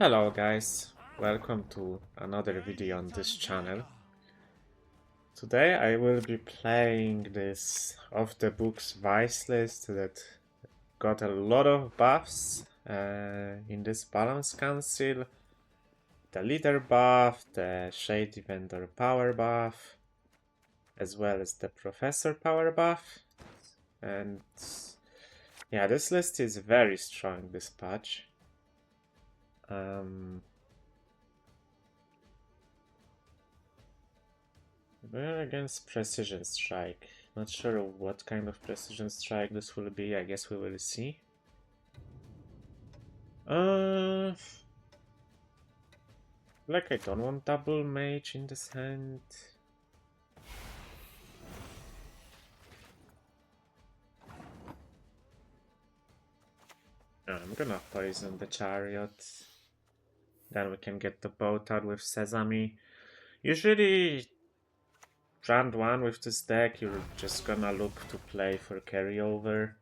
Hello guys, welcome to another video on this channel. Today I will be playing this off the books Vice list that got a lot of buffs in this balance council. The leader buff, the shady vendor power buff, as well as the professor power buff. And yeah, this list is very strong this patch. We're against Precision Strike. Not sure what kind of Precision Strike this will be. I guess we will see. Like I don't want double mage in this hand. I'm gonna poison the chariot. Then we can get the boat out with Sesame. Usually, round 1 with this deck, you're just gonna look to play for carryover.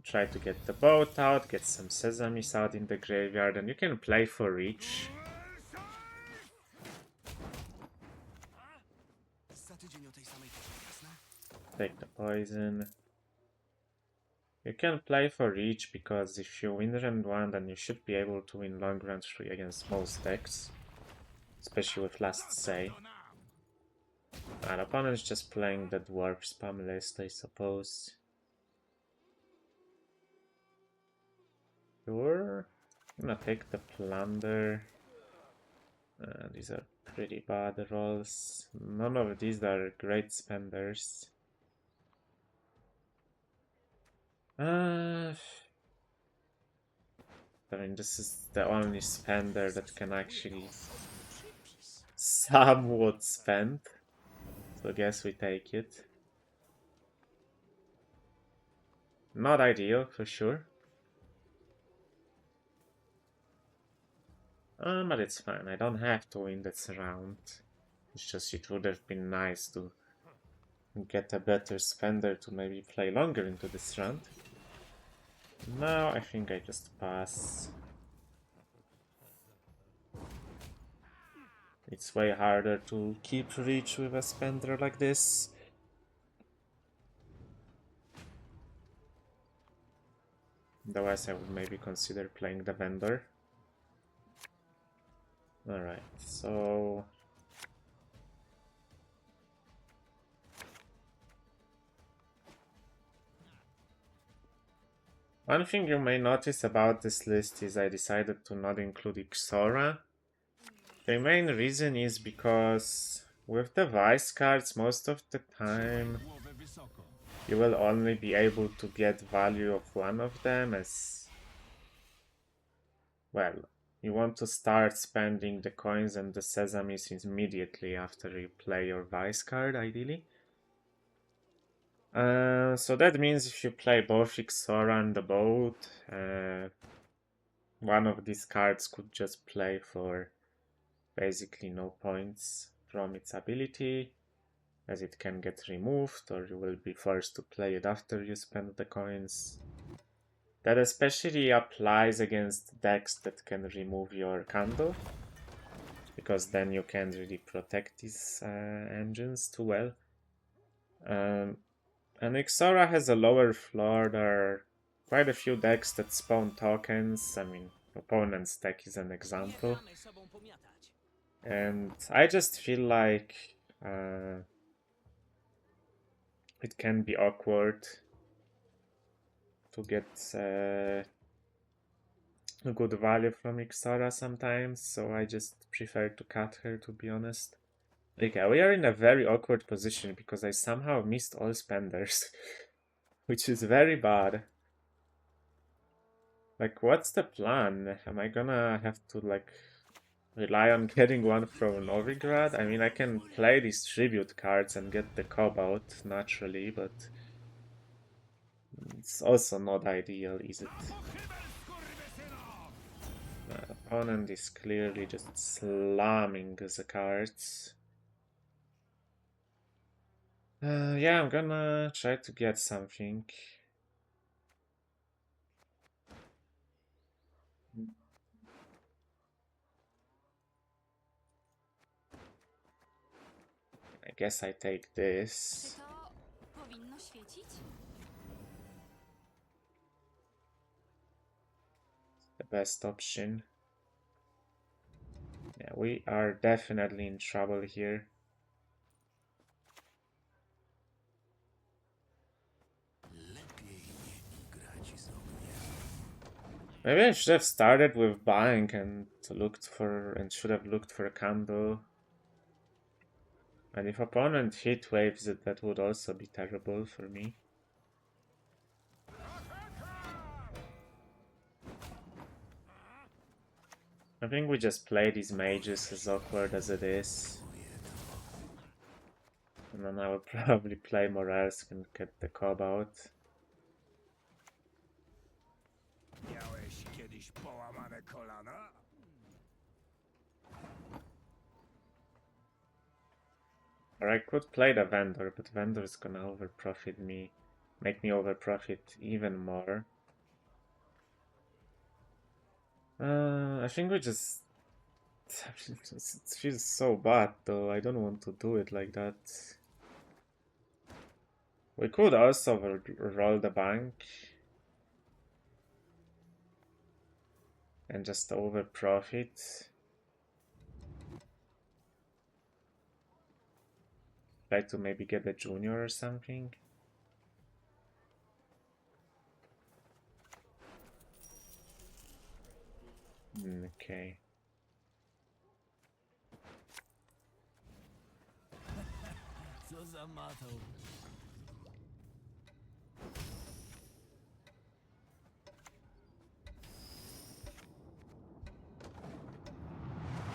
Try to get the boat out, get some sesames out in the graveyard, and you can play for reach. Take the poison. You can play for reach because if you win round 1, then you should be able to win long round 3 against most decks. Especially with Last Say. Our opponent's just playing the Dwarf spam list, I suppose. Sure. I'm gonna take the Plunder. These are pretty bad rolls. None of these are great spenders. I mean, this is the only spender that can actually somewhat spend. So I guess we take it. Not ideal, for sure. But it's fine. I don't have to win this round. It's just it would have been nice to get a better spender to maybe play longer into this round. Now I think I just pass. It's way harder to keep reach with a spender like this. Otherwise I would maybe consider playing the vendor. Alright, so... One thing you may notice about this list is I decided to not include Ixora. The main reason is because with the Vice cards, most of the time you will only be able to get value of one of them as... Well, you want to start spending the coins and the sesames immediately after you play your Vice card, ideally. So that means if you play both Ixora and the boat, one of these cards could just play for basically no points from its ability, as it can get removed, or you will be forced to play it after you spend the coins. That especially applies against decks that can remove your candle, because then you can't really protect these engines too well. And Ixora has a lower floor. There are quite a few decks that spawn tokens. I mean, opponent's deck is an example. And I just feel like it can be awkward to get a good value from Ixora sometimes, so I just prefer to cut her, to be honest. Like, we are in a very awkward position because I somehow missed all spenders, which is very bad. Like, what's the plan? Am I gonna have to, like, rely on getting one from Novigrad? I mean, I can play these tribute cards and get the Cobalt naturally, but it's also not ideal, is it? My opponent is clearly just slamming the cards. Yeah, I'm gonna try to get something. I guess I take Czy this. to powinno świecić? The best option. Yeah, we are definitely in trouble here. Maybe I should have started with buying and should have looked for a candle. And if opponent hit waves it, that would also be terrible for me. I think we just play these mages as awkward as it is. And then I will probably play Morelsk and get the cob out. Miałeś kiedyś połamane kolana? Or I could play the vendor, but vendor is gonna overprofit me, make me overprofit even more. I think we just... It feels so bad though, I don't want to do it like that. We could also roll the bank and just overprofit. Try to maybe get a junior or something. Okay. Co za matą?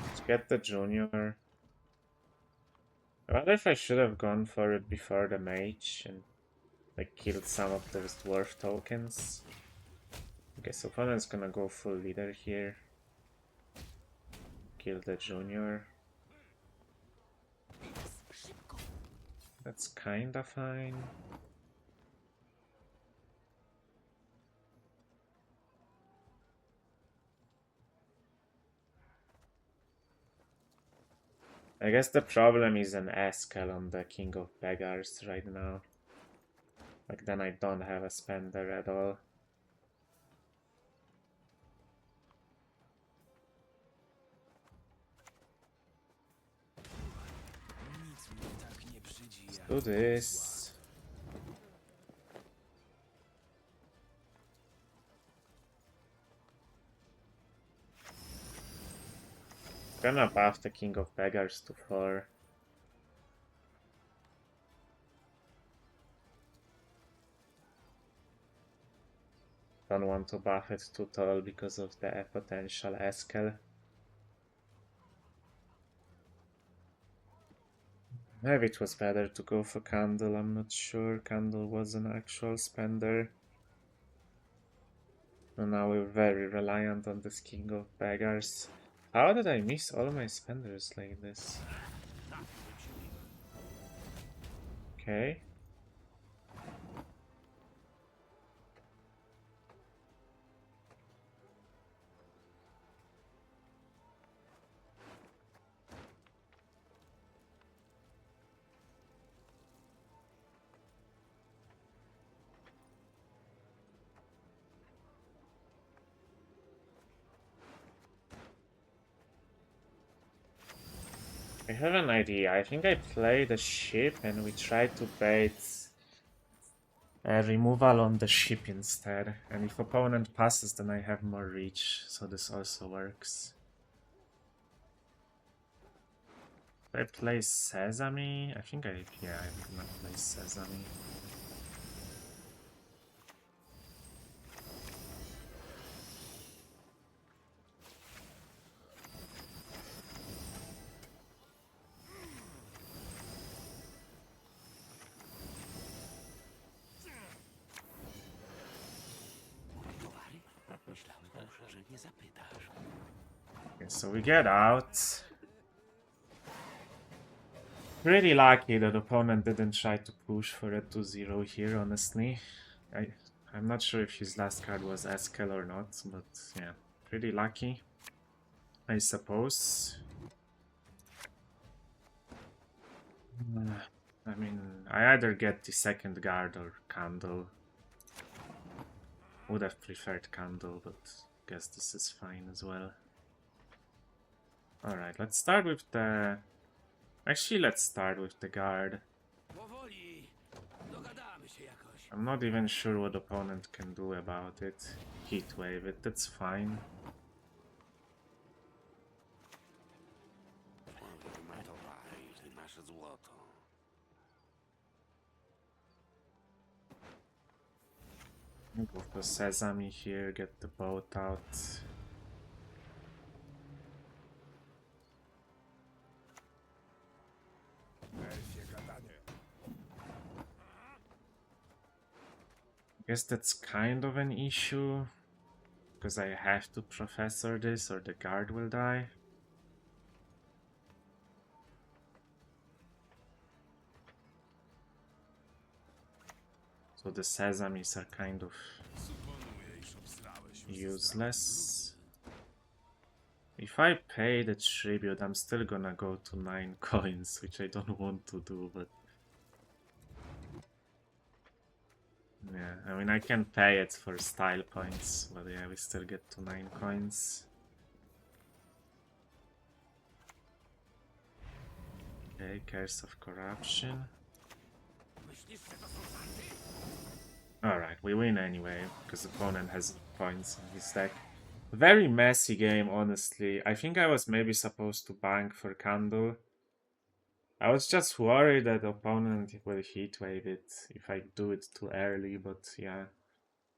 Let's get the junior. I wonder if I should have gone for it before the mage and like killed some of those dwarf tokens. Okay, so opponent's gonna go full leader here. Kill the junior. That's kinda fine. I guess the problem is an Eskel on the King of Beggars right now. Like then I don't have a spender at all. Nic mnie tak nie przydzi Let's jak do this. Gonna buff the King of Beggars to 4. Don't want to buff it too tall because of the potential Eskel. Maybe it was better to go for Candle, I'm not sure. Candle was an actual spender. And now we're very reliant on this King of Beggars. How did I miss all my spenders like this? Okay. I have an idea. I think I play the ship and we try to bait removal on the ship instead. And if opponent passes, then I have more reach. So this also works. I play Sesame. I think I'm gonna play Sesame. Myślałem, że nie zapytasz. Okay, so we get out. Pretty lucky that opponent didn't try to push for a 2-0 here, honestly. I'm not sure if his last card was Eskel or not, but yeah, pretty lucky, I suppose. I mean, I either get the second guard or Candle. Would have preferred Candle, but guess this is fine as well. Alright, let's start with the... Actually, let's start with the guard. Powoli. Dogadamy się jakoś. I'm not even sure what opponent can do about it. Heatwave it, that's fine. Nasze złoto. Go for Sesame here, get the boat out. Elfie gadanie. Guess that's kind of an issue, because I have to Professor this or the guard will die. So the Sesames are kind of Suponuję, iż obsrałeś już useless. If I pay the tribute, I'm still gonna go to 9 coins, which I don't want to do, but... Yeah, I mean, I can pay it for style points, but yeah, we still get to 9 coins. Okay, Curse of Corruption. Alright, we win anyway, because opponent has points in his deck. Very messy game, honestly. I think I was maybe supposed to bank for Candle. I was just worried that opponent will heatwave it if I do it too early, but yeah.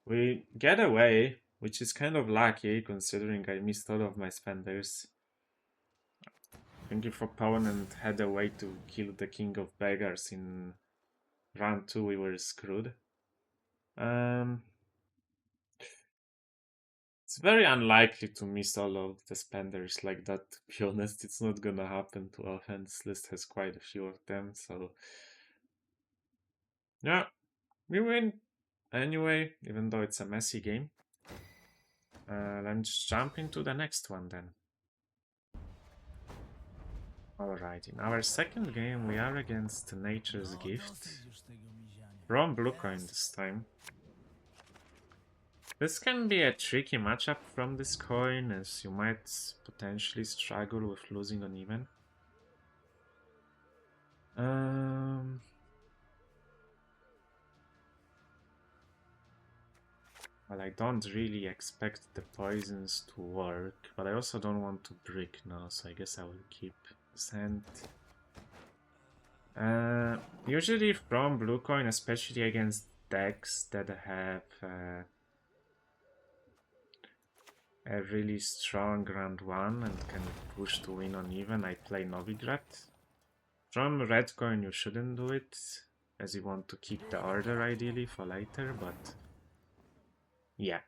We get away, which is kind of lucky considering I missed all of my spenders. I think if opponent had a way to kill the King of Beggars in round 2, we were screwed. It's very unlikely to miss all of the spenders like that, to be honest. It's not gonna happen too often. This list has quite a few of them, so... Yeah, we win anyway, even though it's a messy game. Let's jump into the next one then. Alright, in our second game we are against Nature's Gift. From blue coin this time. This can be a tricky matchup from this coin, as you might potentially struggle with losing on even. Well, I don't really expect the poisons to work, but I also don't want to brick now, so I guess I will keep this hand. Usually from blue coin, especially against decks that have a really strong round 1 and can push to win on even, I play Novigrad. From red coin you shouldn't do it, as you want to keep the order ideally for later, but yeah.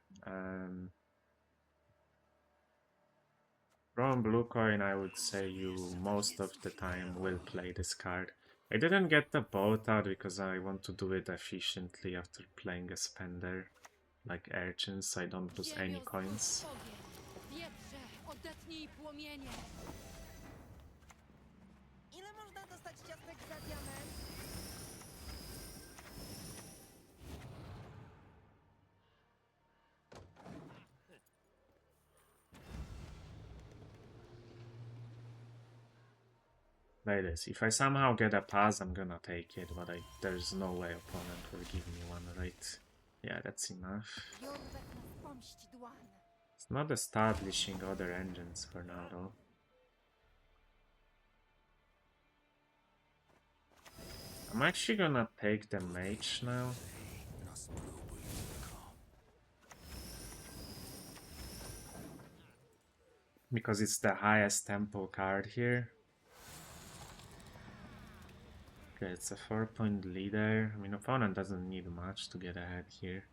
From blue coin I would say you most of the time will play this card. I didn't get the boat out because I want to do it efficiently after playing a spender like Urchins, so I don't lose any coins. Ile można dostać ciastek za diament? Like this. If I somehow get a pass, I'm gonna take it, but there's no way opponent will give me one, right? Yeah, that's enough. It's not establishing other engines for now, though. I'm actually gonna take the mage now. Because it's the highest tempo card here. Okay, it's a 4-point leader. I mean, opponent doesn't need much to get ahead here.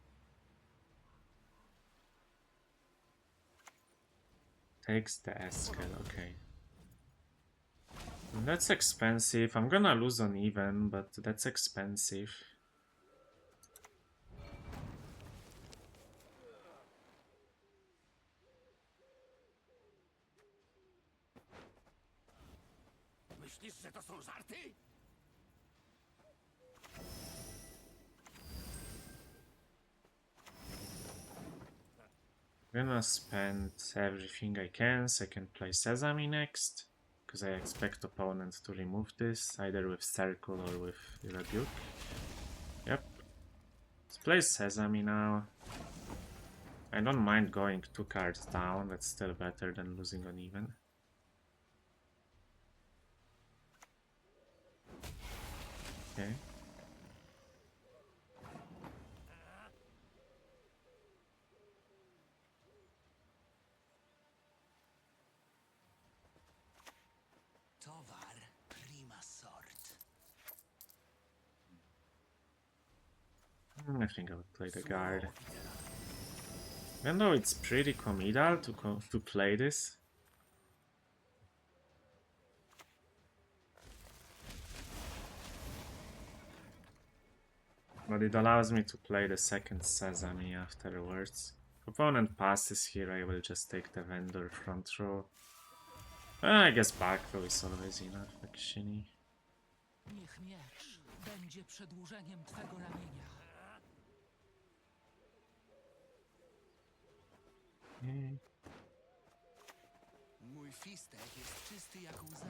Takes the Eskel, okay. That's expensive. I'm gonna lose on even, but that's expensive. Myślisz, że to są żarty? Gonna spend everything I can so I can play Sesame next. Because I expect opponents to remove this, either with Circle or with Rebuke. Yep. Let's play Sesame now. I don't mind going 2 cards down, that's still better than losing on even. Okay. Towar prima sort. I think I would play the guard. Even though it's pretty communal to play this. But it allows me to play the second Sesame afterwards. If opponent passes here, I will just take the vendor front row. I guess back row is always enough, actually. Niech miecz będzie przedłużeniem twego ramienia. Mój fistek jest czysty jak łza.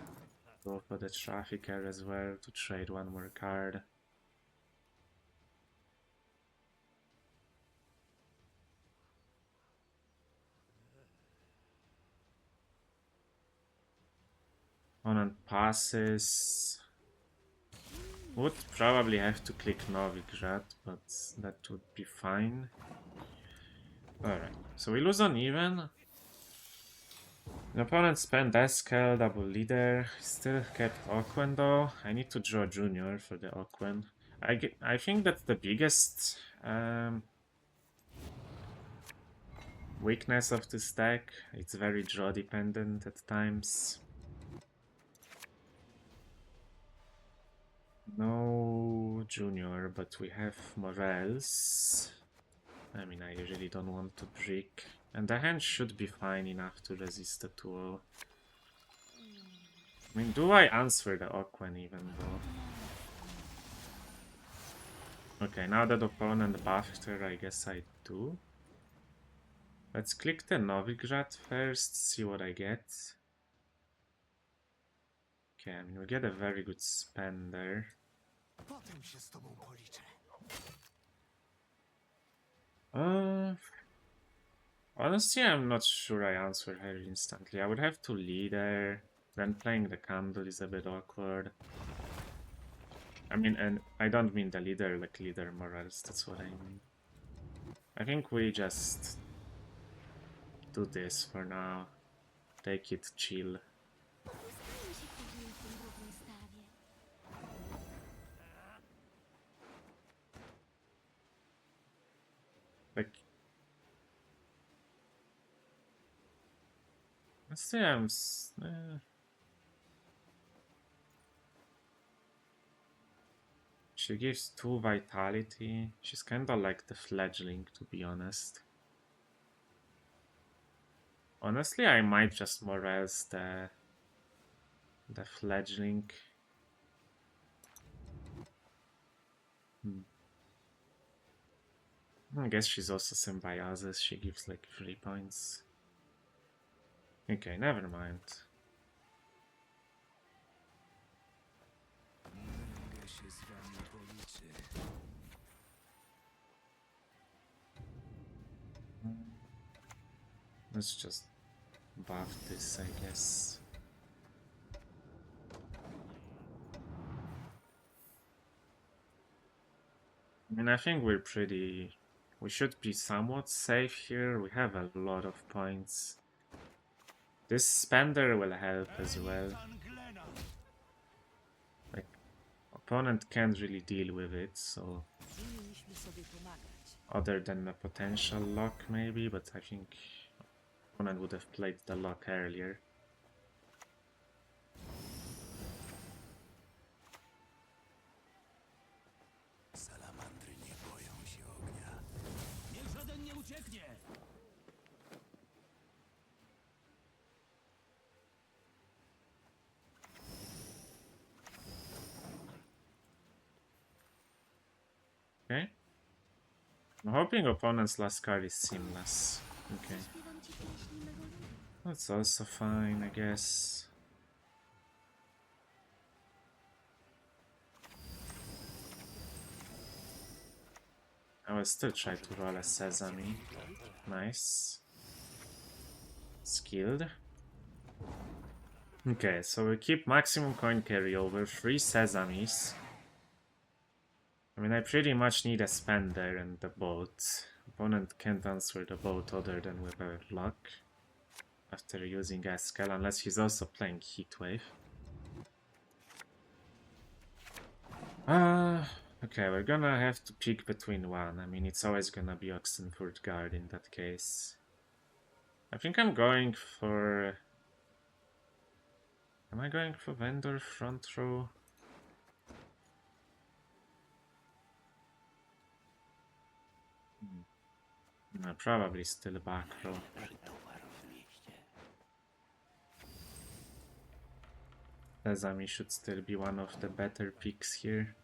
Go for the Trafficker as well to trade one more card. Opponent passes. Would probably have to click Novigrad, but that would be fine. Alright, so we lose on even. The opponent spent Eskel, double leader. Still kept Okwen though. I need to draw Junior for the Okwen. I think that's the biggest weakness of this deck. It's very draw dependent at times. No Junior, but we have Morels. I mean, I really don't want to brick. And the hand should be fine enough to resist the 2-0. I mean, do I answer the Okwen even though? Okay, now that opponent buffed her, I guess I do. Let's click the Novigrad first, see what I get. Okay, I mean, we get a very good spender. Potem się z tobą policzę. Honestly, I'm not sure I answer her instantly. I would have to lead her. Then playing the candle is a bit awkward. I mean, and I don't mean the leader like leader Morales, that's what I mean. I think we just do this for now. Take it chill. Rozstajmy się później w tym drugim stawie. Like, let's say I'm. She gives 2 vitality. She's kinda like the fledgling, to be honest. Honestly, I might just Morels the fledgling. I guess she's also Symbiosis. She gives like 3 points. Okay, never mind. Mogę się z wami policzyć. Let's just buff this, I guess. I mean, I think we should be somewhat safe here. We have a lot of points. This spender will help as well. Like, opponent can't really deal with it, so Powinniśmy sobie pomagać. other than a potential lock maybe, but I think opponent would have played the lock earlier. I'm hoping opponent's last card is seamless. Okay. Zaśpiewam ci pieśń mego ludu. That's also fine, I guess. I will still try to roll a Sesame. Nice. Skilled. Okay, so we keep maximum coin carryover, 3 Sesames. I mean, I pretty much need a spender and the boat. Opponent can't answer the boat other than with a luck. After using Eskel, unless he's also playing Heatwave. Okay, we're gonna have to pick between one. I mean, it's always gonna be Oxenford Guard in that case. I think I'm going for... Am I going for Vendor front row? No, probably still back row. Sesame should still be one of the better picks here.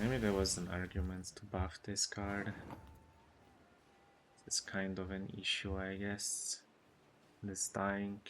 Maybe there was an argument to buff this card. It's kind of an issue, I guess. This dying.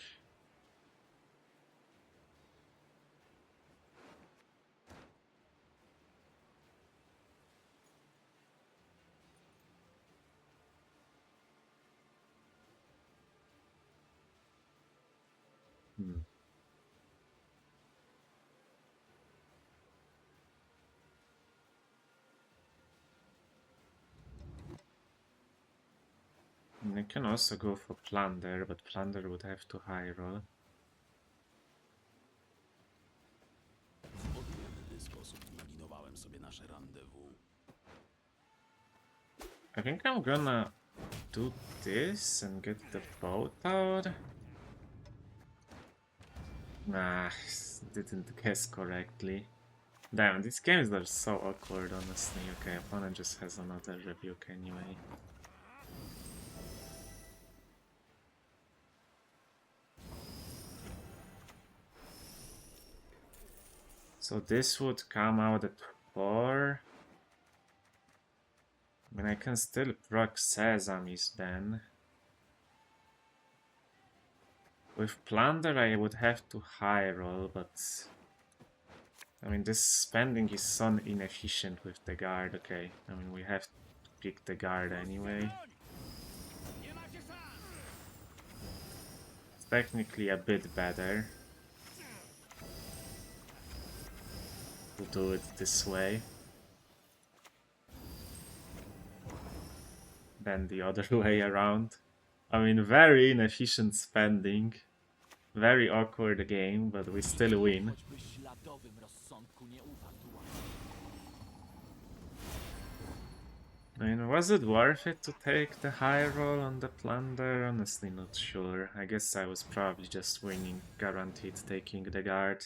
I can also go for Plunder, but Plunder would have to high roll. W odmienny sposób nalinowałem sobie nasze rendezvous. I think I'm gonna do this and get the boat out. Nah, didn't guess correctly. Damn, these games are so awkward, honestly. Okay, opponent just has another rebuke anyway. So this would come out at 4. I mean, I can still proc Sesames then. With Plunder I would have to high roll, but... I mean, this spending is so inefficient with the guard. Okay, I mean, we have to pick the guard anyway. It's technically a bit better to do it this way than the other way around. I mean, very inefficient spending, very awkward game, but we still win. Choćby śladowym rozsądku nie upadł. I mean, was it worth it to take the high roll on the Plunder? Honestly, not sure. I guess I was probably just winning, guaranteed taking the guard.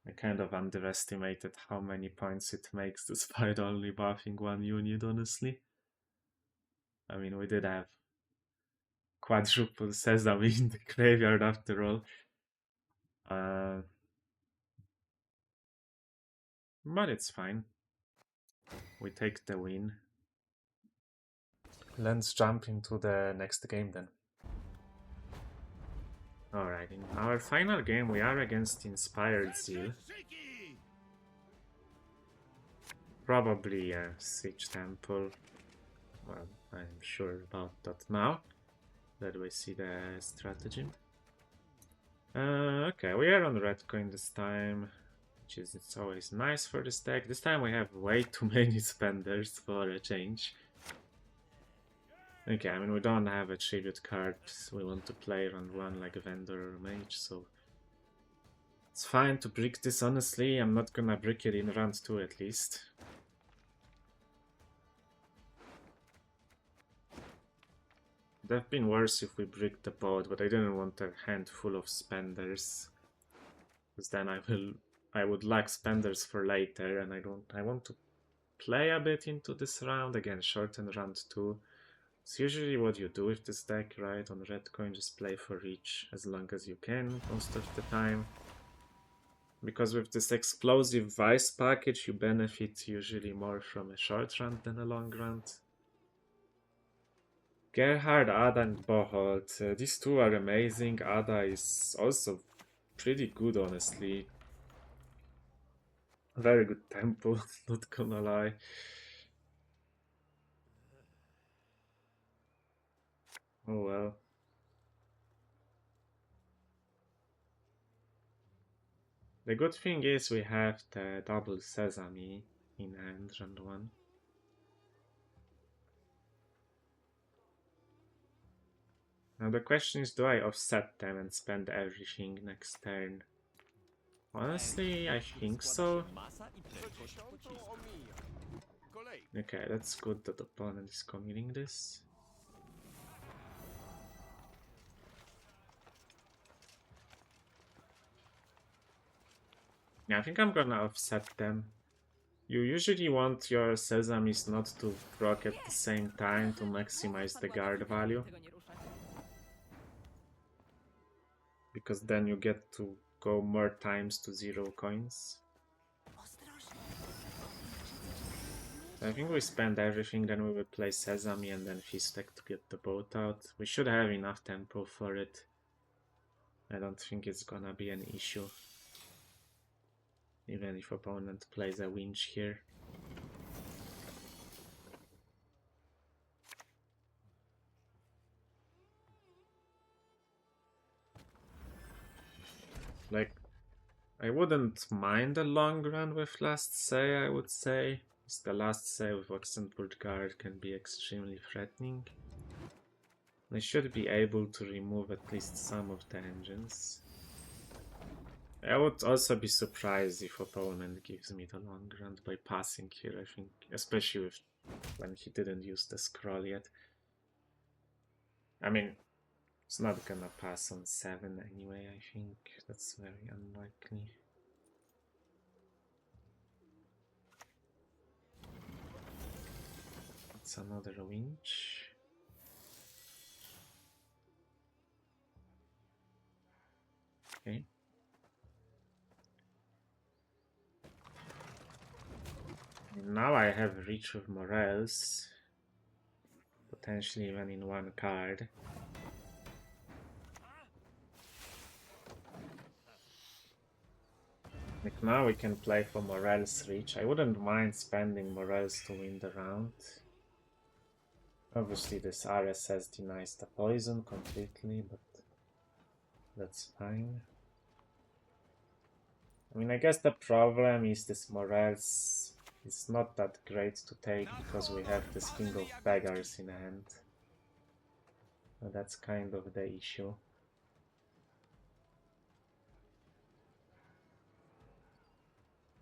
I kind of underestimated how many points it makes despite only buffing one unit, honestly. I mean, we did have quadruple Sesame in the graveyard after all. But it's fine. We take the win. Let's jump into the next game then. Alright, in our final game we are against Inspired Zeal. Probably a Siege Temple. Well, I'm sure about that now that we see the strategy. Okay, we are on red coin this time, which is it's always nice for this deck. This time we have way too many spenders for a change. Okay, I mean we don't have a tribute card. We want to play round 1 like a Vendor or Mage, so it's fine to brick this. Honestly, I'm not gonna brick it in round 2 at least. It would have been worse if we bricked the boat, but I didn't want a handful of spenders, because then I would lack spenders for later, and I want to play a bit into this round again, shorten round 2. It's usually what you do with this deck, right? On red coin, just play for reach as long as you can most of the time. Because with this explosive vice package, you benefit usually more from a short run than a long run. Gerhard, Ada, and Boholt. These two are amazing. Ada is also pretty good, honestly. Very good tempo, not gonna lie. Oh well. The good thing is we have the double sesame in hand, round 1. Now the question is, do I offset them and spend everything next turn? Honestly, I think so. Masa i prędkość pocisku. Okay, that's good that the opponent is committing this. Yeah, I think I'm gonna offset them. You usually want your sesames not to proc at the same time to maximize the guard value. Because then you get to go more times to 0 coins. I think we spend everything, then we will play Sesame and then Fistek to get the boat out. We should have enough tempo for it. I don't think it's gonna be an issue. Even if opponent plays a winch here. Like, I wouldn't mind a long run with Last Say, I would say. The Last Say with Oxenford Guard can be extremely threatening. I should be able to remove at least some of the engines. I would also be surprised if opponent gives me the long run by passing here, I think, especially with when he didn't use the scroll yet. I mean, it's not gonna pass on 7 anyway, I think. That's very unlikely. It's another winch. Okay. Now I have reach of Morels, potentially even in 1 card. Like now we can play for Morels reach. I wouldn't mind spending Morels to win the round. Obviously this RSS denies the poison completely, but that's fine. I mean, I guess the problem is this Morels is not that great to take because we have this King of Beggars in hand. So that's kind of the issue.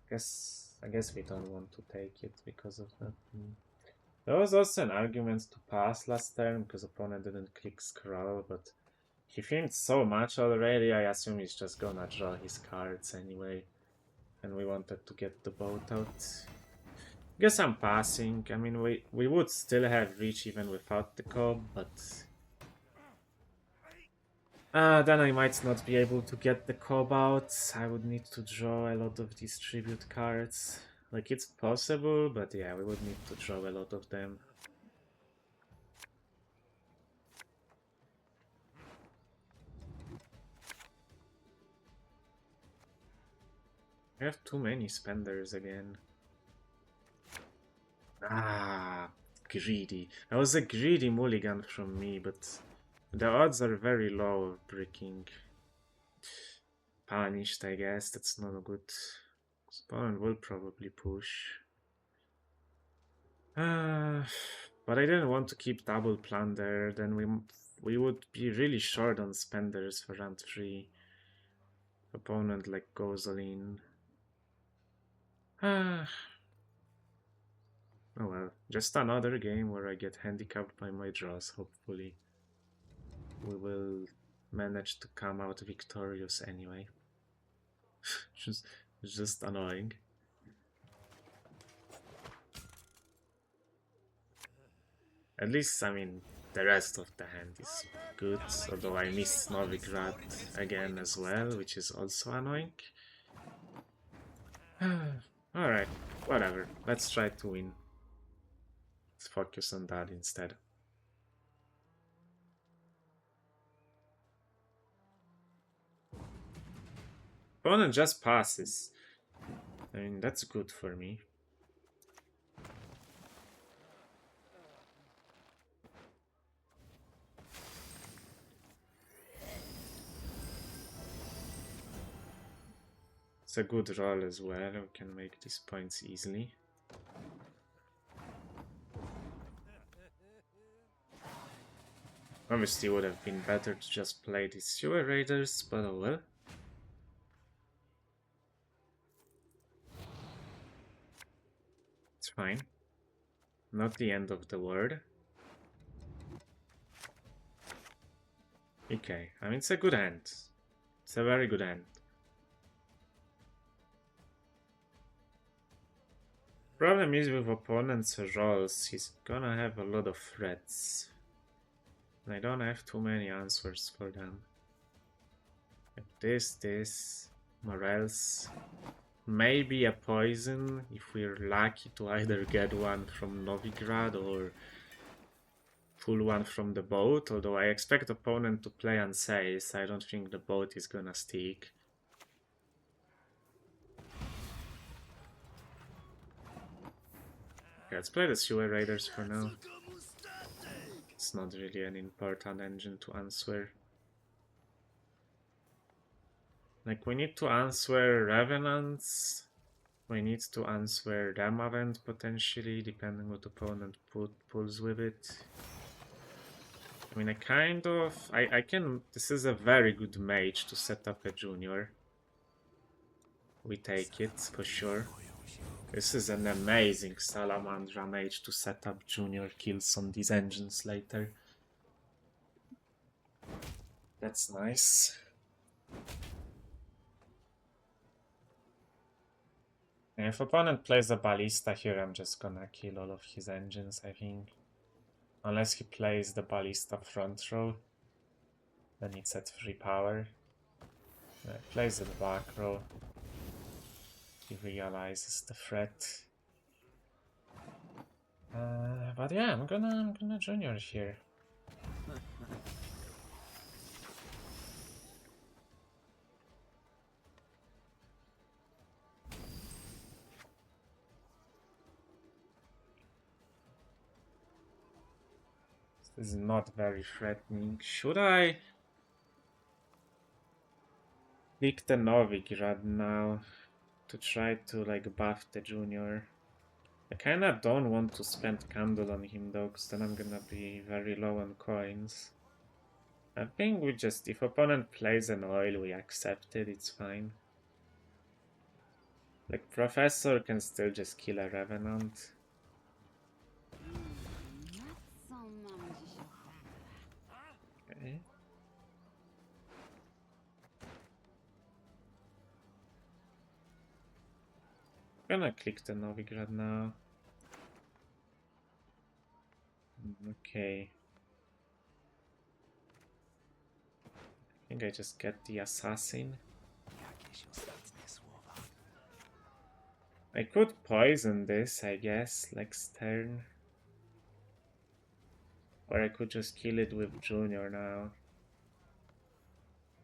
I guess we don't want to take it because of that. There was also an argument to pass last turn because opponent didn't click scroll, but he thinks so much already. I assume he's just gonna draw his cards anyway. And we wanted to get the boat out. Guess I'm passing. I mean, we would still have reach even without the cob, but then I might not be able to get the cob out. I would need to draw a lot of these tribute cards. Like, it's possible, but yeah, we would need to draw a lot of them. I have too many spenders again. Ah, greedy. That was a greedy mulligan from me, but the odds are very low of breaking punished, I guess. That's not good. Opponent will probably push. But I didn't want to keep double plunder, then we would be really short on spenders for round 3. Opponent like goes all in. Oh well, just another game where I get handicapped by my draws, hopefully. We will manage to come out victorious anyway. just annoying. At least, I mean, the rest of the hand is good, although I missed Novigrad again as well, which is also annoying. Alright, whatever. Let's try to win. Let's focus on that instead. Opponent just passes. I mean, that's good for me. It's a good roll as well. We can make these points easily. Obviously, it would have been better to just play these Sewer Raiders, but oh well. It's fine. Not the end of the world. Okay, I mean, it's a good hand. It's a very good hand. Problem is with opponent's rolls, he's gonna have a lot of threats. And I don't have too many answers for them. Like this, Morels. Maybe a poison if we're lucky to either get one from Novigrad or pull one from the boat, although I expect opponent to play Unsafe. I don't think the boat is gonna stick. Okay, let's play the Sewer Raiders for now. It's not really an important engine to answer. Like, we need to answer Revenants. We need to answer Damavent potentially, depending what opponent pulls with it. I mean, I can... This is a very good mage to set up a junior. We take it, for sure. This is an amazing Salamandra mage to set up junior kills on these engines later. That's nice. And if opponent plays a Ballista here, I'm just gonna kill all of his engines, I think. Unless he plays the Ballista front row, then it's at 3 power. Plays it back row. He realizes the threat. But yeah, I'm gonna junior here. This is not very threatening. Should I pick the Novigrad now to try to like buff the junior? I kinda don't want to spend Candle on him though, because then I'm gonna be very low on coins. I think we just, if opponent plays an oil, we accept it, it's fine. Like, Professor can still just kill a Revenant. Okay. Gonna click the Novigrad now. Okay. I think I just get the Assassin. I could poison this, I guess, like Stern. Or I could just kill it with Junior now.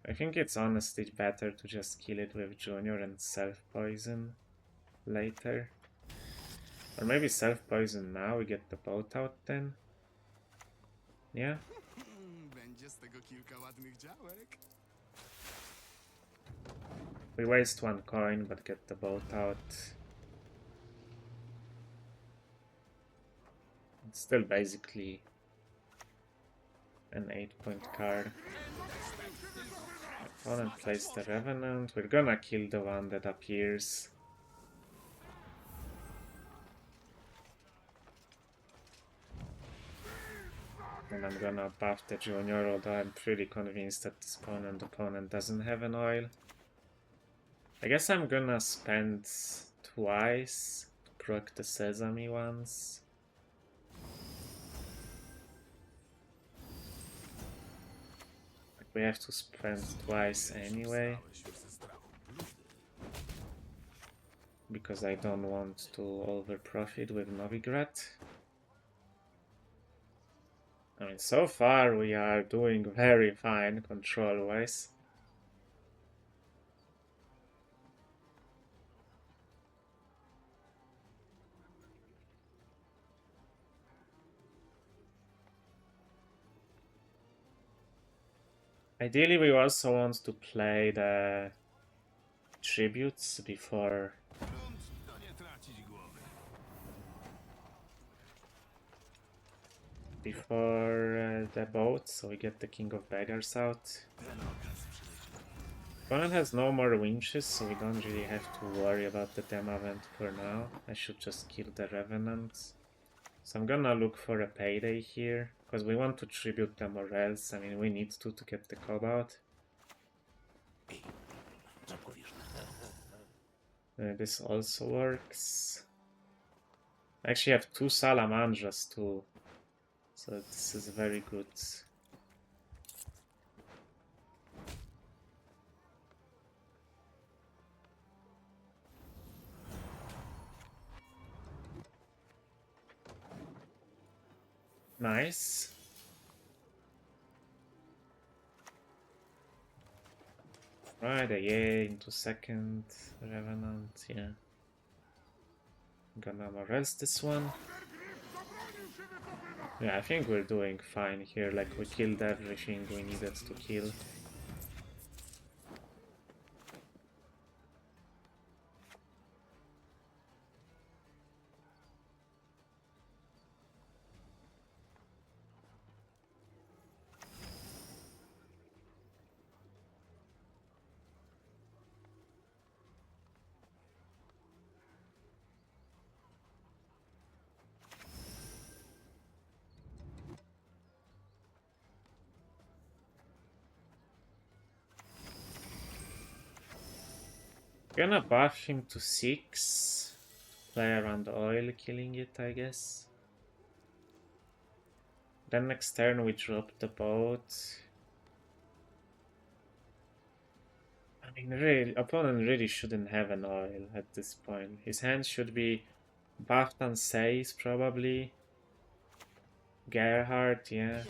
I think it's honestly better to just kill it with Junior and self-poison later. Or maybe self-poison now, we get the boat out then. Yeah? Będzie z tego kilka ładnych działek. We waste 1 coin, but get the boat out. It's still basically an 8-point card. Opponent plays the Revenant. We're gonna kill the one that appears. And I'm gonna buff the Junior, although I'm pretty convinced that this opponent doesn't have an oil. I guess I'm gonna spend twice to proc the Sesame once. We have to spend twice anyway. Because I don't want to overprofit with Novigrad. I mean, so far we are doing very fine control-wise. Ideally, we also want to play the tributes before the boat, so we get the King of Beggars out. Opponent has no more winches, so we don't really have to worry about the demo event for now. I should just kill the Revenant. So I'm gonna look for a payday here, because we want to tribute them or else, I mean, we need to get the cob out. This also works. I actually have 2 Salamandras too, so this is very good. Nice. Right, yeah, into second Revenant, yeah. Gonna morels this one. Yeah, I think we're doing fine here, like we killed everything we needed to kill. Gonna buff him to 6. Play around oil, killing it, I guess. Then next turn we drop the boat. I mean, really, opponent really shouldn't have an oil at this point. His hand should be buffed on Seis, probably. Gerhard, yeah.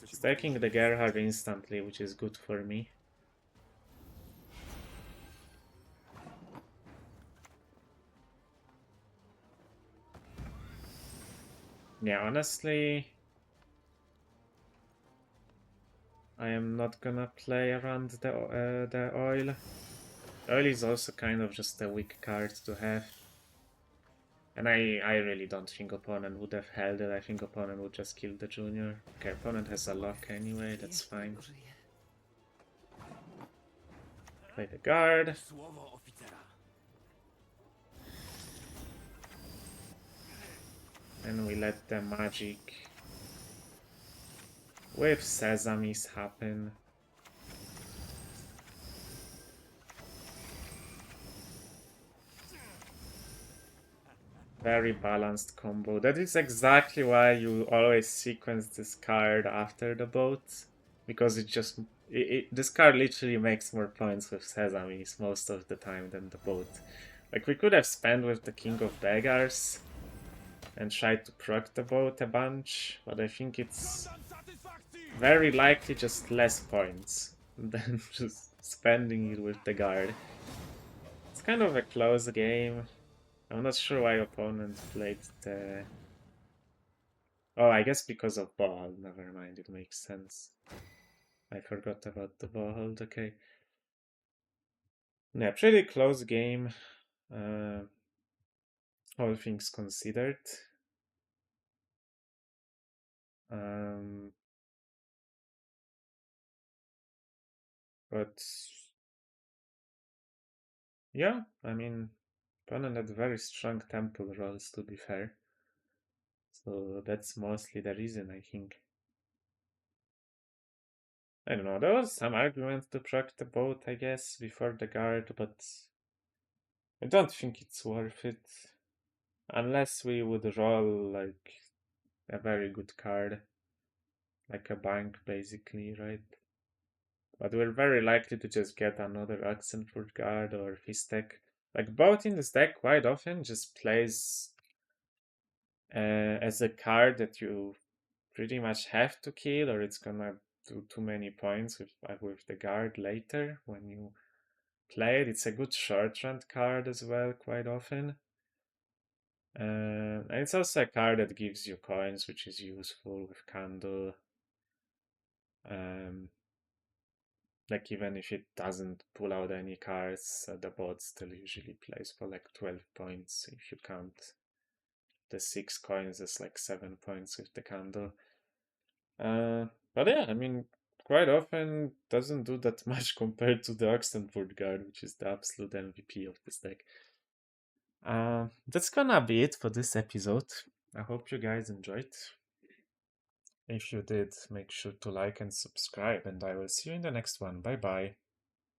Stacking the Gerhard instantly, which is good for me. Yeah, honestly, I am not gonna play around the oil. Oil is also kind of just a weak card to have. And I really don't think opponent would have held it. I think opponent would just kill the junior. Okay, opponent has a lock anyway, that's fine. Play the guard. And we let the magic with sesames happen. Very balanced combo. That is exactly why you always sequence this card after the boat. Because this card literally makes more points with sesames most of the time than the boat. Like, we could have spent with the King of Beggars and tried to proc the boat a bunch, but I think it's very likely just less points than just spending it with the guard. It's kind of a close game. I'm not sure why opponent played the... Oh, I guess because of ball. Never mind, it makes sense. I forgot about the ball. Okay. Yeah, pretty close game. All things considered. But yeah, I mean, opponent had very strong temple rolls, to be fair. So that's mostly the reason, I think. I don't know, there was some argument to proc the boat, I guess, before the guard, but I don't think it's worth it. Unless we would roll, like, a very good card. like a bank basically, right? But we're very likely to just get another Oxenford guard or his deck. Like both in this deck quite often just plays as a card that you pretty much have to kill, or it's gonna do too many points with the guard later when you play it. It's a good short run card as well quite often. And it's also a card that gives you coins, which is useful with Candle. Like even if it doesn't pull out any cards, the bot still usually plays for like 12 points if you count the 6 coins as like 7 points with the Candle. But yeah, I mean, quite often doesn't do that much compared to the Oxenford guard, which is the absolute MVP of this deck. That's gonna be it for this episode. I hope you guys enjoyed. If you did, make sure to like and subscribe, and I will see you in the next one. Bye bye.